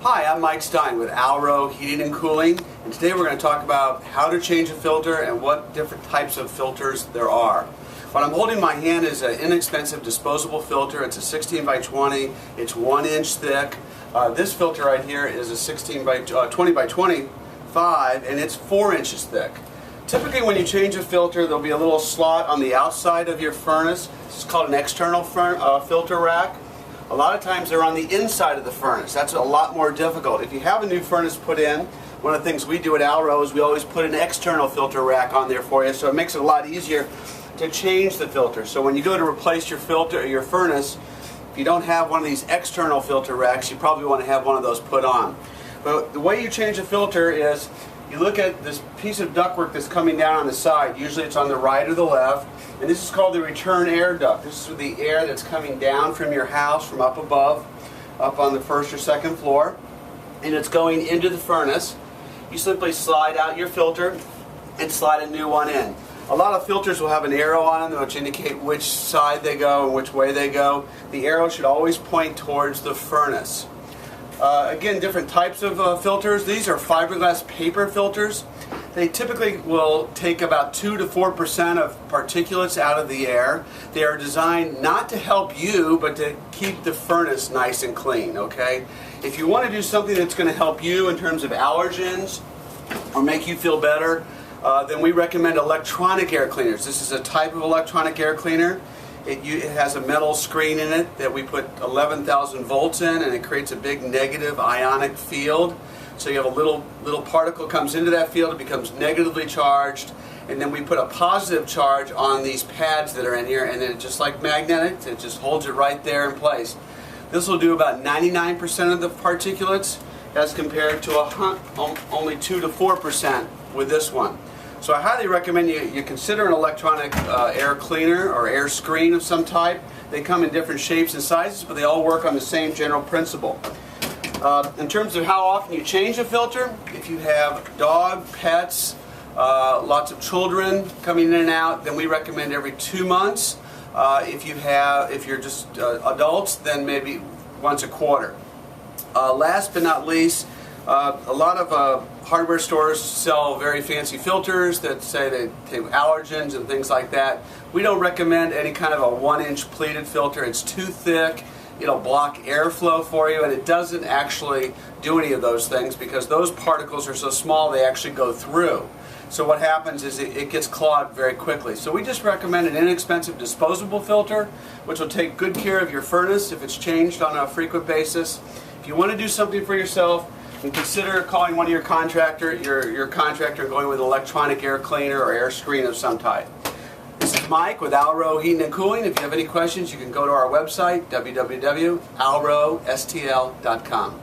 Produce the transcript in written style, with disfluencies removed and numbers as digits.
Hi, I'm Mike Stein with Alro Heating and Cooling, and today we're going to talk about how to change a filter and what different types of filters there are. What I'm holding in my hand is an inexpensive disposable filter. It's a 16 by 20. It's 1 inch thick. This filter right here is a 20 by 25, and it's 4 inches thick. Typically when you change a filter, there'll be a little slot on the outside of your furnace. This is called an external filter rack. A lot of times they're on the inside of the furnace. That's a lot more difficult. If you have a new furnace put in, one of the things we do at Alro is we always put an external filter rack on there for you, so it makes it a lot easier to change the filter. So when you go to replace your filter or your furnace, if you don't have one of these external filter racks, you probably want to have one of those put on. But the way you change a filter is you look at this piece of ductwork that's coming down on the side. Usually it's on the right or the left. And this is called the return air duct. This is the air that's coming down from your house from up above, up on the first or second floor. And it's going into the furnace. You simply slide out your filter and slide a new one in. A lot of filters will have an arrow on them which indicate which side they go and which way they go. The arrow should always point towards the furnace. Again, different types of filters. These are fiberglass paper filters. They typically will take about 2 to 4% of particulates out of the air. They are designed not to help you, but to keep the furnace nice and clean, okay? If you want to do something that's going to help you in terms of allergens or make you feel better, then we recommend electronic air cleaners. This is a type of electronic air cleaner. It has a metal screen in it that we put 11,000 volts in, and it creates a big negative ionic field. So you have a little particle comes into that field, it becomes negatively charged, and then we put a positive charge on these pads that are in here, and then it, just like magnetic, it just holds it right there in place. This will do about 99% of the particulates as compared to only 2 to 4% with this one. So I highly recommend you consider an electronic air cleaner or air screen of some type. They come in different shapes and sizes, but they all work on the same general principle. In terms of how often you change a filter, if you have dog, pets, lots of children coming in and out, then we recommend every 2 months. If you're just adults, then maybe once a quarter. Last but not least, a lot of hardware stores sell very fancy filters that say they take allergens and things like that. We don't recommend any kind of a 1-inch pleated filter. It's too thick. It'll block airflow for you, and it doesn't actually do any of those things because those particles are so small they actually go through. So what happens is it gets clogged very quickly. So we just recommend an inexpensive disposable filter which will take good care of your furnace if it's changed on a frequent basis. If you want to do something for yourself, and consider calling one of your contractor and going with an electronic air cleaner or air screen of some type. This is Mike with Alro Heating and Cooling. If you have any questions, you can go to our website, www.alrostl.com.